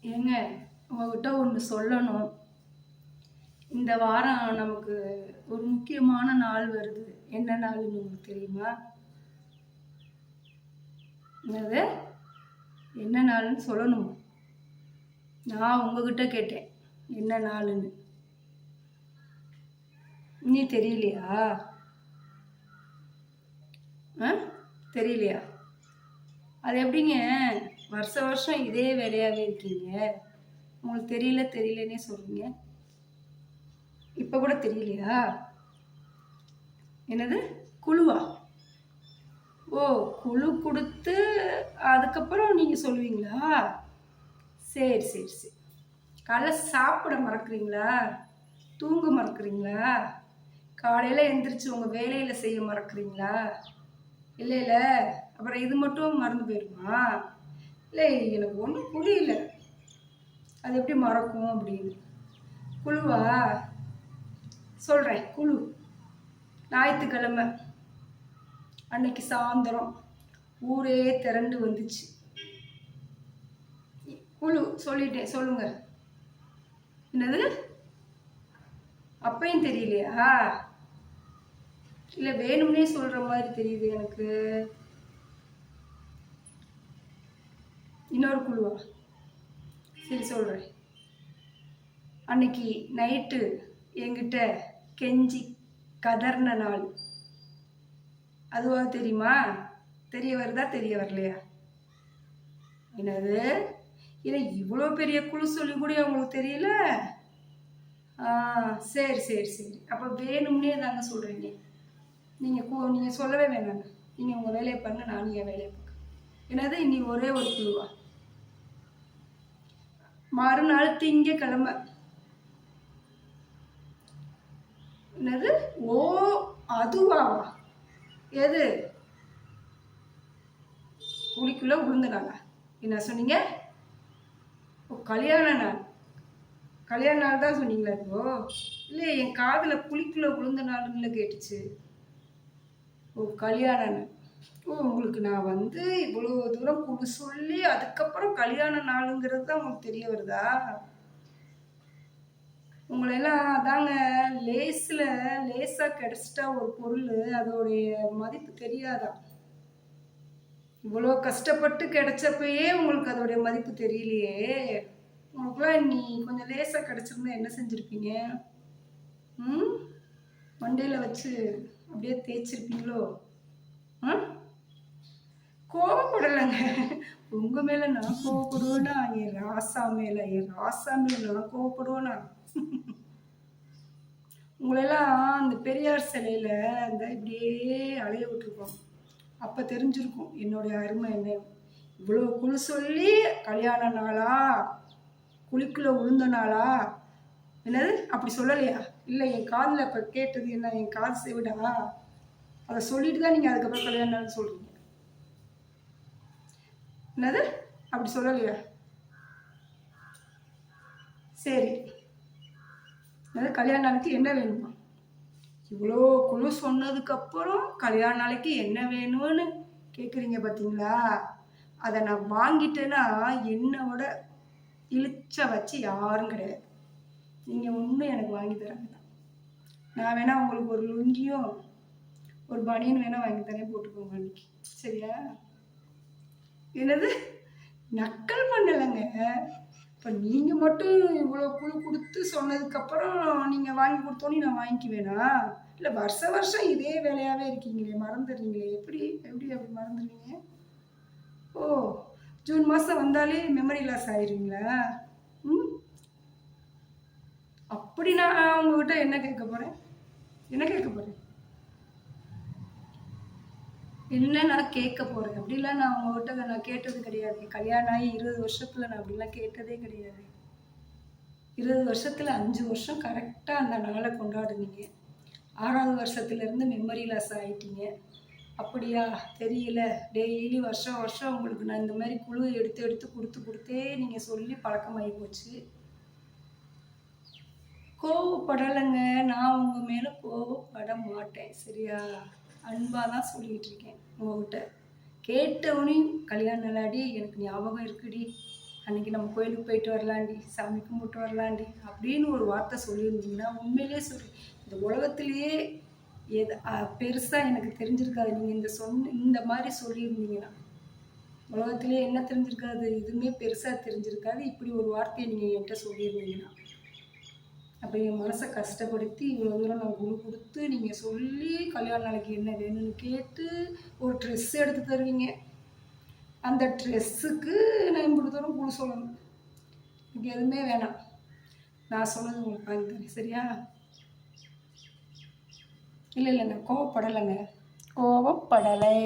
ஏங்க, உங்ககிட்ட ஒன்று சொல்லணும். இந்த வாரம் நமக்கு ஒரு முக்கியமான நாள் வருது. என்ன நாளுன்னு உங்களுக்கு தெரியுமா? என்னது? என்ன நாளுன்னு சொல்லணும். நான் உங்ககிட்ட கேட்டேன். என்ன நாளுன்னு. நீ தெரியலையா? ஆ? தெரியலையா? அது எப்படிங்க? வருஷம் இதே வேலையாகவே இருக்கீங்க. உங்களுக்கு தெரியலன்னே சொல்றீங்க. இப்போ கூட தெரியலையா? என்னது? குழுவா? ஓ, குழு கொடுத்து அதுக்கப்புறம் நீங்கள் சொல்லுவீங்களா? சரி சரி சரி. காலைல சாப்பிட மறக்கிறீங்களா? தூங்க மறக்கிறீங்களா? காலையில் எந்திரிச்சு உங்கள் வேலையில் செய்ய மறக்கிறீங்களா? இல்லை அப்புறம் இது மட்டும் மறந்து போயிடுமா? இல்லை, எனக்கு ஒன்றும் புரியல. அது எப்படி மறக்கும் அப்படின்னு. குழுவா? சொல்கிறேன். குழு ஞாயிற்றுக்கிழமை அன்னைக்கு சாயந்தரம் ஊரே திரண்டு வந்துச்சு. குழு சொல்லிட்டேன், சொல்லுங்க. என்னது? அப்பையும் தெரியலையா? இல்லை வேணும்னே சொல்கிற மாதிரி தெரியுது எனக்கு. இன்னொரு குழுவா? சரி சொல்கிறேன். அன்னைக்கு நைட்டு என்கிட்ட கெஞ்சி கதர்ன நாள், அதுவா தெரியுமா? தெரிய வருதா தெரிய வரலையா? என்னது? இல்லை, இவ்வளோ பெரிய குழு சொல்லி கூட உங்களுக்கு தெரியல? சரி சரி சரி. அப்போ வேணும்னே தாங்க சொல்கிறீங்க. நீங்கள் சொல்லவே வேணாங்க. நீங்கள் உங்கள் வேலையை பாருங்க, நானும் என் வேலையை பார்க்க. என்னது? இன்னைக்கு ஒரே ஒரு குழுவா? மறுநாள் திங்கக்கிழமை. என்னது? ஓ, அதுவா? எது? குழிக்குள்ள விழுந்தனால என்ன சொன்னீங்க? ஓ, கல்யாண நாள். கல்யாண நாள் தான் சொன்னீங்களா? இப்போ இல்லை, என் காதில் குழிக்குள்ள விழுந்த நாளுன்னு கேட்டுச்சு. ஓ, கல்யாண நாள். ஓ, உங்களுக்கு நான் இவ்வளோ தூரம் குழு சொல்லி அதுக்கப்புறம் கல்யாண நாளுங்கிறது தான் உங்களுக்கு தெரிய வருதா? உங்களெல்லாம் அதாங்க, லேசாக கிடச்சிட்டா ஒரு பொருள் அதோடைய மதிப்பு தெரியாதா? இவ்வளோ கஷ்டப்பட்டு கிடைச்சப்பயே உங்களுக்கு அதோடைய மதிப்பு தெரியலையே. உங்களுக்குலாம் நீ கொஞ்சம் லேசாக கிடச்சிருந்தா என்ன செஞ்சுருப்பீங்க? மண்டையில் வச்சு அப்படியே தேய்ச்சிருப்பீங்களோ? கோவப்படலைங்க. உங்கள் மேலே நான் கோவப்படுவேனா? என் ராசா மேலே நான் கோவப்படுவேனா? உங்களெல்லாம் அந்த பெரியார் சிலையில் அந்த இப்படியே அலைய விட்டுருக்கோம். அப்போ தெரிஞ்சிருக்கும் என்னுடைய அருமை என்ன. இவ்வளோ குழு சொல்லி கல்யாண நாளா, குழிக்குள்ள விழுந்த நாளா? என்னது? அப்படி சொல்லலையா? இல்லை, என் காதில் இப்போ கேட்டது என்ன? என் காது செவிடா? அதை சொல்லிட்டு தான் நீங்கள் அதுக்கப்புறம் கல்யாண நாள்னு சொல்கிறீங்க. என்னது? அப்படி சொல்லலையா? சரி. என்னது? கல்யாண நாளைக்கு என்ன வேணுமா? இவ்வளோ குழு சொன்னதுக்கப்புறம் கல்யாண நாளைக்கு என்ன வேணும்னு கேட்குறீங்க பார்த்தீங்களா? அதை நான் வாங்கிட்டேன்னா என்னோட இழுச்ச வச்சு யாரும் கிடையாது. நீங்கள் ஒன்றும் எனக்கு வாங்கி தராங்க. நான் வேணால் உங்களுக்கு ஒரு லுங்கியும் ஒரு பனியன் வேணால் வாங்கி தரேன், போட்டுக்கோங்க அன்னைக்கு. சரியா? என்னது? நக்கல் பண்ணலைங்க. இப்போ நீங்கள் மட்டும் இவ்வளோ குழு கொடுத்து சொன்னதுக்கப்புறம் நீங்கள் வாங்கி கொடுத்தோன்னே நான் வாங்கிக்குவேனா? இல்லை, வருஷம் இதே வேலையாகவே இருக்கீங்களே, மறந்துடுறீங்களே. எப்படி அப்படி மறந்துடுவீங்க? ஓ, ஜூன் மாதம் வந்தாலே மெமரி லாஸ் ஆயிடுவீங்களா? அப்படி நான் உங்ககிட்ட என்ன கேட்க போகிறேன்? என்ன நான் கேட்க போகிறேன்? அப்படிலாம் நான் உங்ககிட்ட நான் கேட்டது கிடையாது. கல்யாணம் ஆகி 20 வருஷத்தில் நான் அப்படிலாம் கேட்டதே கிடையாது. 20 வருஷத்தில் 5 வருஷம் கரெக்டாக அந்த நாளை கொண்டாடுனீங்க. 6வது வருஷத்துலேருந்து மெமரி லாஸ் ஆகிட்டீங்க. அப்படியா? தெரியல. டெய்லி வருஷம் உங்களுக்கு நான் இந்த மாதிரி குழு எடுத்து கொடுத்தே நீங்கள் சொல்லி பழக்கமாகி போச்சு. கோவப்படலைங்க. நான் உங்கள் மேலே கோவப்பட மாட்டேன். சரியா? அன்பாக தான் சொல்லிகிட்டு இருக்கேன் உங்கள்கிட்ட. கேட்டவனையும் கல்யாண நாளாடி எனக்கு ஞாபகம் இருக்குடி, அன்றைக்கி நம்ம கோயிலுக்கு போயிட்டு வரலாண்டி, சாமி கும்பிட்டு வரலாண்டி அப்படின்னு ஒரு வார்த்தை சொல்லியிருந்தீங்கன்னா, உண்மையிலே சொல்லி இந்த உலகத்திலேயே பெருசாக எனக்கு தெரிஞ்சிருக்காது. நீங்கள் இந்த மாதிரி சொல்லியிருந்தீங்கன்னா, உலகத்திலே என்ன தெரிஞ்சிருக்காது, எதுவுமே பெருசாக தெரிஞ்சிருக்காது. இப்படி ஒரு வார்த்தையை நீங்கள் என்கிட்ட சொல்லியிருந்தீங்கன்னா, அப்போ என் மனசை கஷ்டப்படுத்தி இவ்வளோ தூரம் நான் குழு கொடுத்து நீங்கள் சொல்லி கல்யாண நாளைக்கு என்ன வேணும்னு கேட்டு ஒரு ட்ரெஸ் எடுத்து தருவீங்க. அந்த ட்ரெஸ்ஸுக்கு நான் இவ்வளோ தூரம் குழு சொல்லணும். எனக்கு எதுவுமே வேணாம். நான் சொன்னது உங்களுக்கு வாங்கி தரேன், சரியா? இல்லை நான் கோவப்படலைங்க, கோவப்படலை.